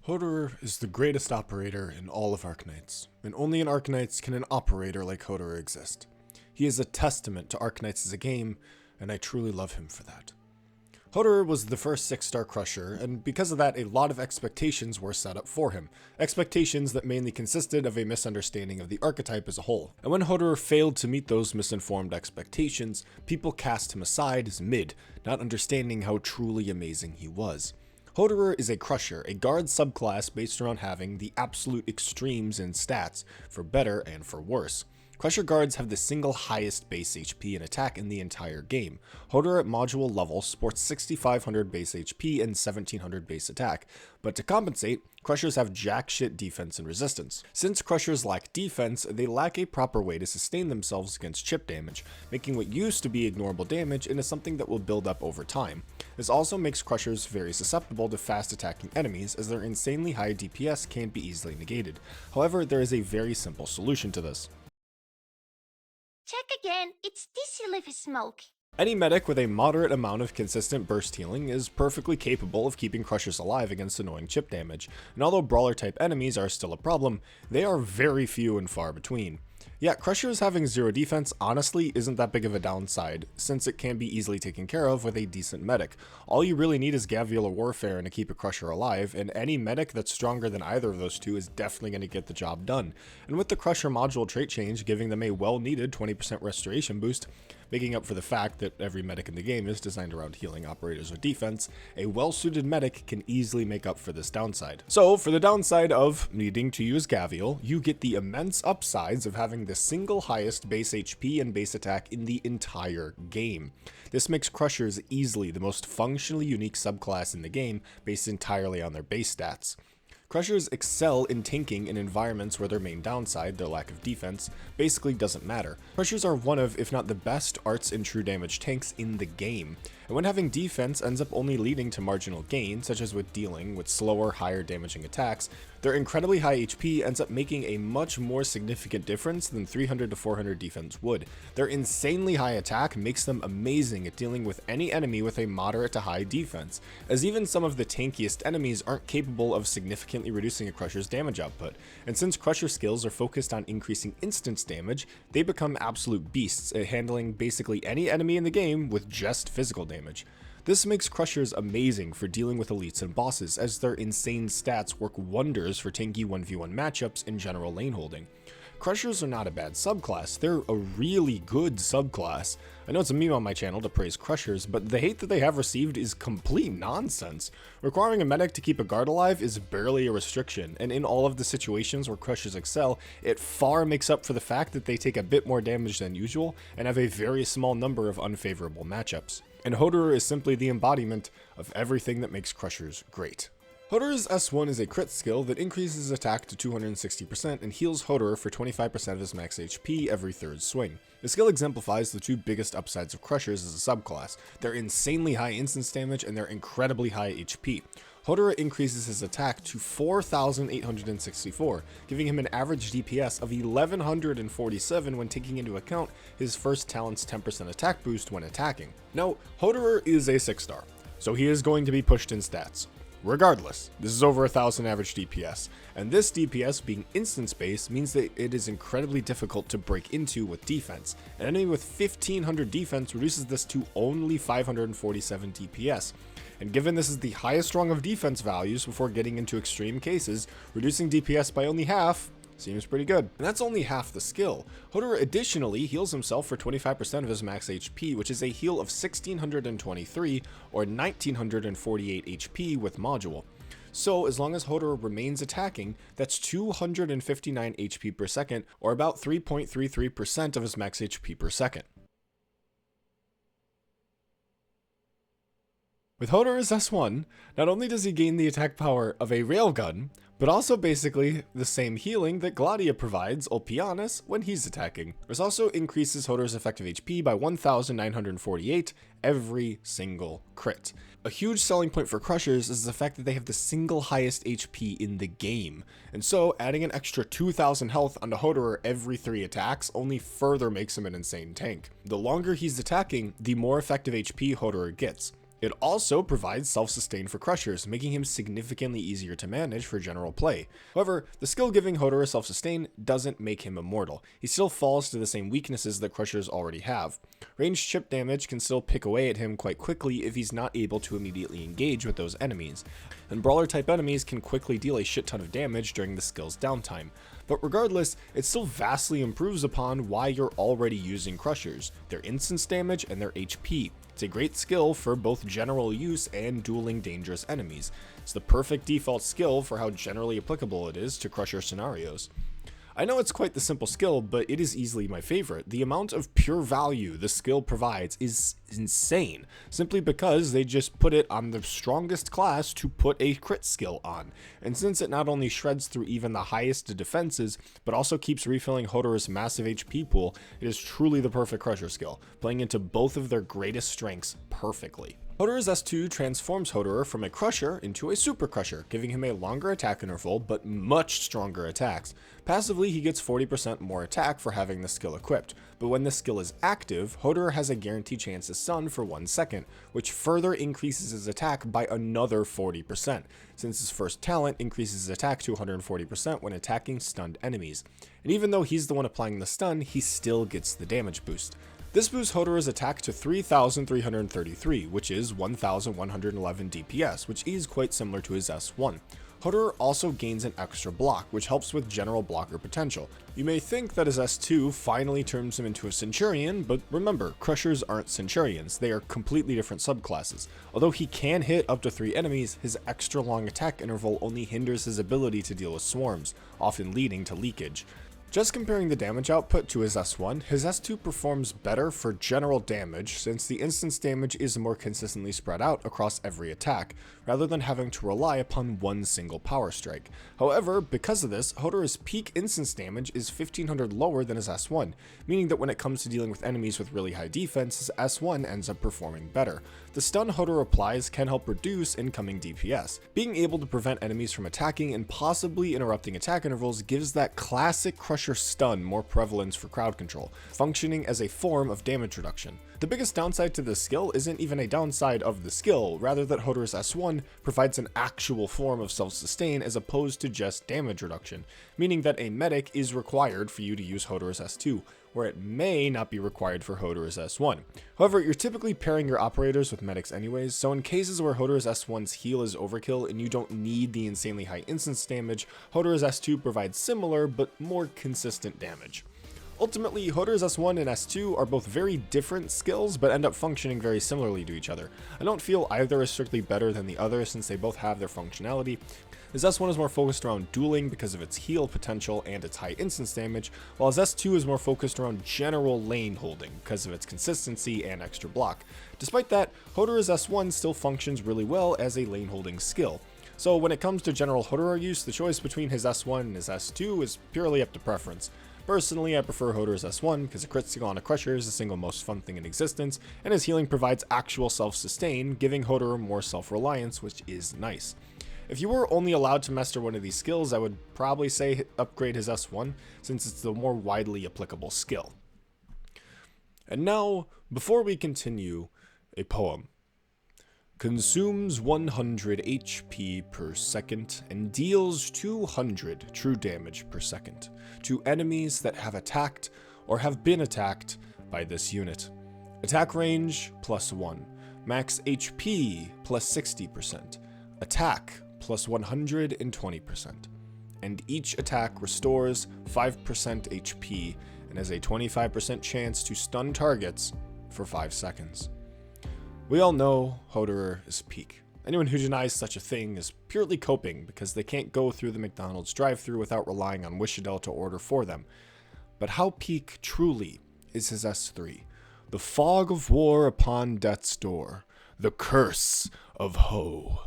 Hoederer is the greatest operator in all of Arknights, and only in Arknights can an operator like Hoederer exist. He is a testament to Arknights as a game, and I truly love him for that. Hoederer was the first 6-star crusher, and because of that, a lot of expectations were set up for him. Expectations that mainly consisted of a misunderstanding of the archetype as a whole. And when Hoederer failed to meet those misinformed expectations, people cast him aside as mid, not understanding how truly amazing he was. Hoederer is a crusher, a guard subclass based around having the absolute extremes in stats, for better and for worse. Crusher guards have the single highest base HP and attack in the entire game. Hoederer at module level sports 6500 base HP and 1700 base attack, but to compensate, Crushers have jack shit defense and resistance. Since Crushers lack defense, they lack a proper way to sustain themselves against chip damage, making what used to be ignorable damage into something that will build up over time. This also makes Crushers very susceptible to fast attacking enemies, as their insanely high DPS can't be easily negated. However, there is a very simple solution to this. Check again, it's this you leave smoke. Any medic with a moderate amount of consistent burst healing is perfectly capable of keeping Crushers alive against annoying chip damage, and although brawler type enemies are still a problem, they are very few and far between. Yet Crushers having 0 defense honestly isn't that big of a downside, since it can be easily taken care of with a decent medic. All you really need is Gavial Warfare to keep a Crusher alive, and any medic that's stronger than either of those two is definitely going to get the job done. And with the Crusher module trait change giving them a well-needed 20% restoration boost, making up for the fact that every medic in the game is designed around healing operators with defense, a well-suited medic can easily make up for this downside. So, for the downside of needing to use Gavial, you get the immense upsides of having the single highest base HP and base attack in the entire game. This makes Crushers easily the most functionally unique subclass in the game, based entirely on their base stats. Crushers excel in tanking in environments where their main downside, their lack of defense, basically doesn't matter. Crushers are one of, if not the best, arts and true damage tanks in the game, and when having defense ends up only leading to marginal gain, such as with dealing with slower, higher damaging attacks, their incredibly high HP ends up making a much more significant difference than 300 to 400 defense would. Their insanely high attack makes them amazing at dealing with any enemy with a moderate to high defense, as even some of the tankiest enemies aren't capable of significantly reducing a Crusher's damage output, and since Crusher skills are focused on increasing instance damage, they become absolute beasts at handling basically any enemy in the game with just physical damage. This makes Crushers amazing for dealing with elites and bosses, as their insane stats work wonders for tanky 1v1 matchups and general lane holding. Crushers are not a bad subclass, they're a really good subclass. I know it's a meme on my channel to praise Crushers, but the hate that they have received is complete nonsense. Requiring a medic to keep a guard alive is barely a restriction, and in all of the situations where Crushers excel, it far makes up for the fact that they take a bit more damage than usual and have a very small number of unfavorable matchups. And Hoederer is simply the embodiment of everything that makes Crushers great. Hoederer's S1 is a crit skill that increases his attack to 260% and heals Hoederer for 25% of his max HP every third swing. The skill exemplifies the two biggest upsides of Crushers as a subclass, their insanely high instance damage and their incredibly high HP. Hoederer increases his attack to 4,864, giving him an average DPS of 1,147 when taking into account his first talent's 10% attack boost when attacking. Now, Hoederer is a 6-star, so he is going to be pushed in stats. Regardless, this is over 1,000 average DPS, and this DPS being instance-based means that it is incredibly difficult to break into with defense. An enemy with 1,500 defense reduces this to only 547 DPS, and given this is the highest rung of defense values before getting into extreme cases, reducing DPS by only half seems pretty good. And that's only half the skill. Hoederer additionally heals himself for 25% of his max HP, which is a heal of 1,623 or 1,948 HP with module. So as long as Hoederer remains attacking, that's 259 HP per second, or about 3.33% of his max HP per second. With Hoederer's S1, not only does he gain the attack power of a railgun, but also basically the same healing that Gladia provides Ulpianus when he's attacking. This also increases Hoederer's effective HP by 1,948 every single crit. A huge selling point for Crushers is the fact that they have the single highest HP in the game, and so adding an extra 2,000 health onto Hoederer every 3 attacks only further makes him an insane tank. The longer he's attacking, the more effective HP Hoederer gets. It also provides self-sustain for Crushers, making him significantly easier to manage for general play. However, the skill giving Hoederer self-sustain doesn't make him immortal. He still falls to the same weaknesses that Crushers already have. Ranged chip damage can still pick away at him quite quickly if he's not able to immediately engage with those enemies, and brawler type enemies can quickly deal a shit ton of damage during the skill's downtime. But regardless, it still vastly improves upon why you're already using Crushers, their instance damage and their HP. It's a great skill for both general use and dueling dangerous enemies. It's the perfect default skill for how generally applicable it is to Crusher scenarios. I know it's quite the simple skill, but it is easily my favorite. The amount of pure value the skill provides is insane, simply because they just put it on the strongest class to put a crit skill on. And since it not only shreds through even the highest defenses, but also keeps refilling Hoederer's massive HP pool, it is truly the perfect Crusher skill, playing into both of their greatest strengths perfectly. Hoederer's S2 transforms Hoederer from a Crusher into a Super Crusher, giving him a longer attack interval but much stronger attacks. Passively, he gets 40% more attack for having the skill equipped, but when the skill is active, Hoederer has a guaranteed chance to stun for 1 second, which further increases his attack by another 40%, since his first talent increases his attack to 140% when attacking stunned enemies. And even though he's the one applying the stun, he still gets the damage boost. This boosts Hoederer's attack to 3,333, which is 1,111 DPS, which is quite similar to his S1. Hoederer also gains an extra block, which helps with general blocker potential. You may think that his S2 finally turns him into a Centurion, but remember, Crushers aren't Centurions, they are completely different subclasses. Although he can hit up to 3 enemies, his extra long attack interval only hinders his ability to deal with swarms, often leading to leakage. Just comparing the damage output to his S1, his S2 performs better for general damage since the instance damage is more consistently spread out across every attack, rather than having to rely upon one single power strike. However, because of this, Hoederer's peak instance damage is 1500 lower than his S1, meaning that when it comes to dealing with enemies with really high defense, his S1 ends up performing better. The stun Hoederer applies can help reduce incoming DPS. Being able to prevent enemies from attacking and possibly interrupting attack intervals gives that classic Crusher stun more prevalence for crowd control, functioning as a form of damage reduction. The biggest downside to this skill isn't even a downside of the skill, rather that Hoederer's S1 provides an actual form of self-sustain as opposed to just damage reduction, meaning that a medic is required for you to use Hoederer's S2, where it may not be required for Hoederer's S1. However, you're typically pairing your operators with medics anyways, so in cases where Hoederer's S1's heal is overkill and you don't need the insanely high instance damage, Hoederer's S2 provides similar but more consistent damage. Ultimately, Hoederer's S1 and S2 are both very different skills, but end up functioning very similarly to each other. I don't feel either is strictly better than the other since they both have their functionality. His S1 is more focused around dueling because of its heal potential and its high instance damage, while his S2 is more focused around general lane holding because of its consistency and extra block. Despite that, Hoederer's S1 still functions really well as a lane holding skill. So when it comes to general Hoederer use, the choice between his S1 and his S2 is purely up to preference. Personally, I prefer Hoederer's S1 because a crit skill on a Crusher is the single most fun thing in existence, and his healing provides actual self-sustain, giving Hoederer more self-reliance, which is nice. If you were only allowed to master one of these skills, I would probably say upgrade his S1, since it's the more widely applicable skill. And now, before we continue, a poem. Consumes 100 HP per second and deals 200 true damage per second to enemies that have attacked or have been attacked by this unit. Attack range +1, max HP +60%, attack +120%, and each attack restores 5% HP and has a 25% chance to stun targets for 5 seconds. We all know Hoederer is peak. Anyone who denies such a thing is purely coping because they can't go through the McDonald's drive-thru without relying on Wishadel to order for them. But how peak truly is his S3? The fog of war upon death's door. The curse of Ho.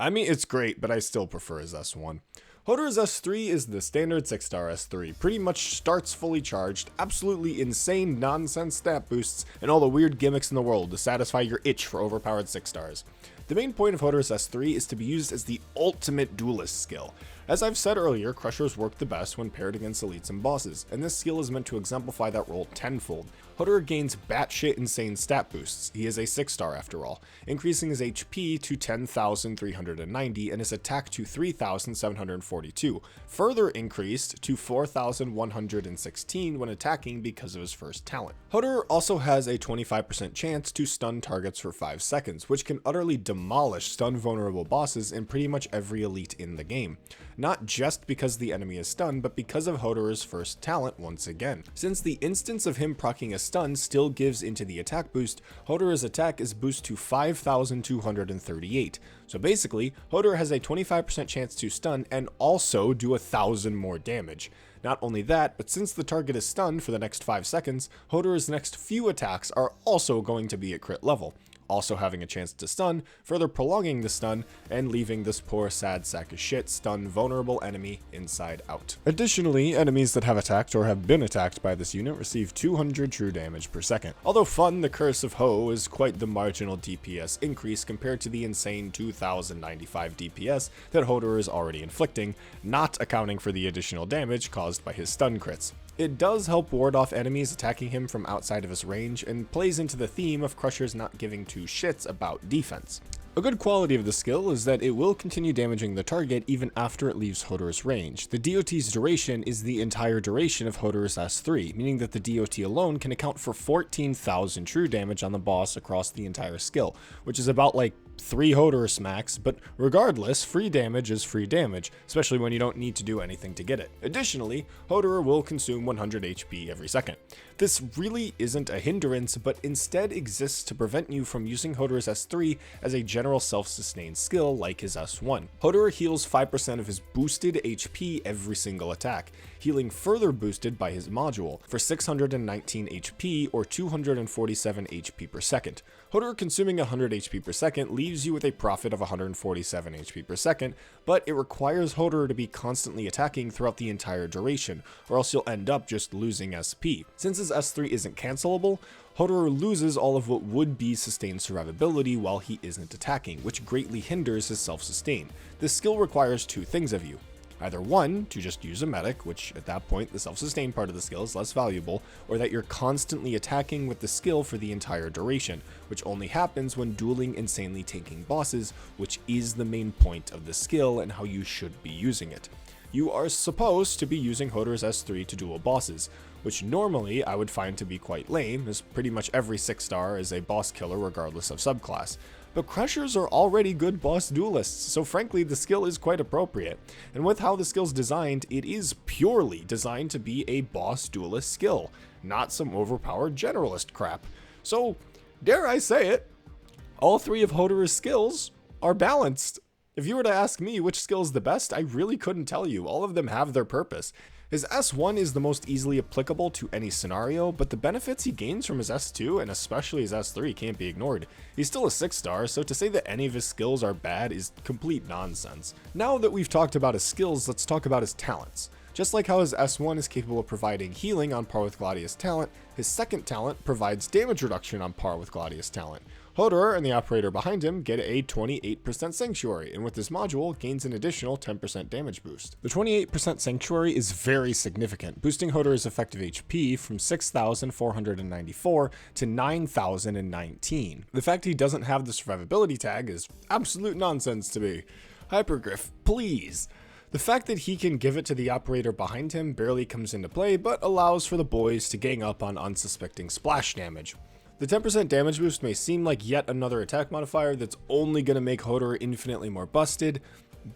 I mean, it's great, but I still prefer his S1. Hoederer's S3 is the standard 6-star S3, pretty much starts fully charged, absolutely insane nonsense stat boosts, and all the weird gimmicks in the world to satisfy your itch for overpowered 6 stars. The main point of Hoederer's S3 is to be used as the ultimate duelist skill. As I've said earlier, Crushers work the best when paired against elites and bosses, and this skill is meant to exemplify that role tenfold. Hoederer gains batshit insane stat boosts. He is a 6-star after all, increasing his HP to 10,390 and his attack to 3,742, further increased to 4,116 when attacking because of his first talent. Hoederer also has a 25% chance to stun targets for 5 seconds, which can utterly demolish stun vulnerable bosses in pretty much every elite in the game. Not just because the enemy is stunned, but because of Hoederer's first talent once again. Since the instance of him proccing a stun still gives into the attack boost, Hoederer's attack is boosted to 5,238. So basically, Hoederer has a 25% chance to stun and also do 1,000 more damage. Not only that, but since the target is stunned for the next 5 seconds, Hoederer's next few attacks are also going to be at crit level, also having a chance to stun, further prolonging the stun, and leaving this poor sad sack of shit stun vulnerable enemy inside out. Additionally, enemies that have attacked or have been attacked by this unit receive 200 true damage per second. Although fun, the Curse of Ho is quite the marginal DPS increase compared to the insane 2095 DPS that Hoederer is already inflicting, not accounting for the additional damage caused by his stun crits. It does help ward off enemies attacking him from outside of his range, and plays into the theme of Crushers not giving two shits about defense. A good quality of the skill is that it will continue damaging the target even after it leaves Hoederer's range. The DOT's duration is the entire duration of Hoederer's S3, meaning that the DOT alone can account for 14,000 true damage on the boss across the entire skill, which is about like 3 Hoederer smacks, but regardless, free damage is free damage, especially when you don't need to do anything to get it. Additionally, Hoederer will consume 100 HP every second. This really isn't a hindrance, but instead exists to prevent you from using Hoederer's S3 as a general self-sustained skill like his S1. Hoederer heals 5% of his boosted HP every single attack, healing further boosted by his module for 619 HP or 247 HP per second. Hoederer consuming 100 HP per second leaves you with a profit of 147 HP per second, but it requires Hoederer to be constantly attacking throughout the entire duration, or else you'll end up just losing SP. Since his S3 isn't cancelable, Hoederer loses all of what would be sustained survivability while he isn't attacking, which greatly hinders his self-sustain. This skill requires 2 things of you. Either 1, to just use a medic, which at that point the self-sustain part of the skill is less valuable, or that you're constantly attacking with the skill for the entire duration, which only happens when dueling insanely tanking bosses, which is the main point of the skill and how you should be using it. You are supposed to be using Hoederer's S3 to duel bosses, which normally I would find to be quite lame, as pretty much every 6-star is a boss killer regardless of subclass. But Crushers are already good boss duelists, so frankly the skill is quite appropriate. And with how the skill's designed, it is purely designed to be a boss duelist skill, not some overpowered generalist crap. So, dare I say it, all 3 of Hoederer's skills are balanced. If you were to ask me which skill is the best, I really couldn't tell you. All of them have their purpose. His S1 is the most easily applicable to any scenario, but the benefits he gains from his S2 and especially his S3 can't be ignored. He's still a 6-star, so to say that any of his skills are bad is complete nonsense. Now that we've talked about his skills, let's talk about his talents. Just like how his S1 is capable of providing healing on par with Gladius' talent, his second talent provides damage reduction on par with Gladius' talent. Hoederer and the operator behind him get a 28% Sanctuary, and with this module, gains an additional 10% damage boost. The 28% Sanctuary is very significant, boosting Hoederer's effective HP from 6,494 to 9,019. The fact he doesn't have the survivability tag is absolute nonsense to me. Hypergriff, please. The fact that he can give it to the operator behind him barely comes into play, but allows for the boys to gang up on unsuspecting splash damage. The 10% damage boost may seem like yet another attack modifier that's only going to make Hoederer infinitely more busted,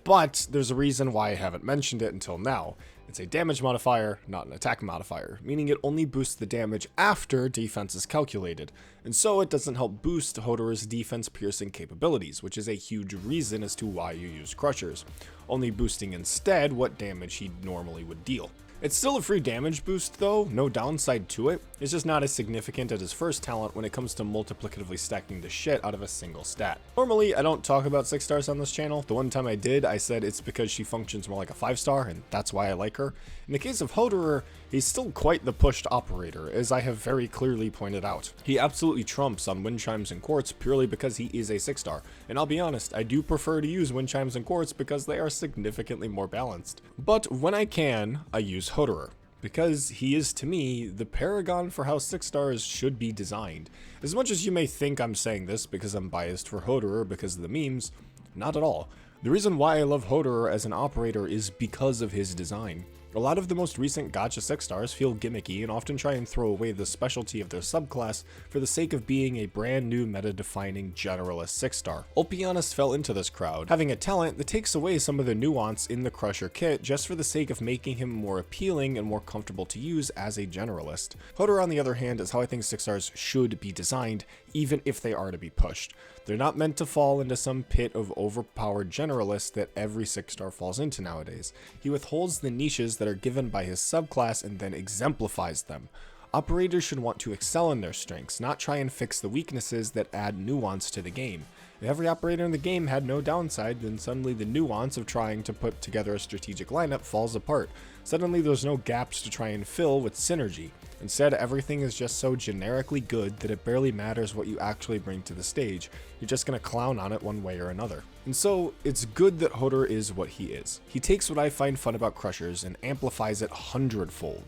but there's a reason why I haven't mentioned it until now. It's a damage modifier, not an attack modifier, meaning it only boosts the damage after defense is calculated, and so it doesn't help boost Hoederer's defense piercing capabilities, which is a huge reason as to why you use Crushers, only boosting instead what damage he normally would deal. It's still a free damage boost though, no downside to it. It's just not as significant as his first talent when it comes to multiplicatively stacking the shit out of a single stat. Normally, I don't talk about 6-stars on this channel. The one time I did, I said it's because she functions more like a 5-star, and that's why I like her. In the case of Hoederer, he's still quite the pushed operator, as I have very clearly pointed out. He absolutely trumps on wind chimes and quartz purely because he is a 6-star, and I'll be honest, I do prefer to use wind chimes and quartz because they are significantly more balanced. But when I can, I use Hoederer. because he is, to me, the paragon for how 6 stars should be designed. As much as you may think I'm saying this because I'm biased for Hoederer because of the memes, not at all. The reason why I love Hoederer as an operator is because of his design. A lot of the most recent gacha 6 stars feel gimmicky and often try and throw away the specialty of their subclass for the sake of being a brand new meta-defining generalist 6 star. Ulpianus fell into this crowd, having a talent that takes away some of the nuance in the Crusher kit just for the sake of making him more appealing and more comfortable to use as a generalist. Hoederer, on the other hand, is how I think 6 stars should be designed, even if they are to be pushed. They're not meant to fall into some pit of overpowered generalists that every 6 star falls into nowadays. He withholds the niches that are given by his subclass and then exemplifies them. Operators should want to excel in their strengths, not try and fix the weaknesses that add nuance to the game. If every operator in the game had no downside, then suddenly the nuance of trying to put together a strategic lineup falls apart. Suddenly there's no gaps to try and fill with synergy. Instead, everything is just so generically good that it barely matters what you actually bring to the stage. You're just gonna clown on it one way or another. And so, it's good that Hoederer is what he is. He takes what I find fun about Crushers and amplifies it 100-fold.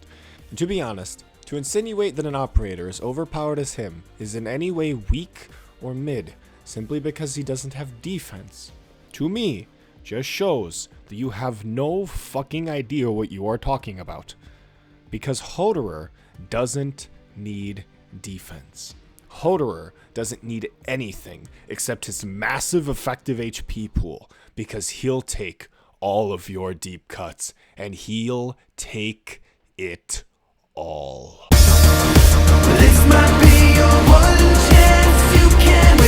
And to be honest, to insinuate that an operator as overpowered as him is in any way weak or mid, simply because he doesn't have defense, to me, just shows that you have no fucking idea what you are talking about. Because Hoederer doesn't need defense. Hoederer doesn't need anything except his massive effective HP pool, because he'll take all of your deep cuts, and he'll take it all. This might be your one chance you can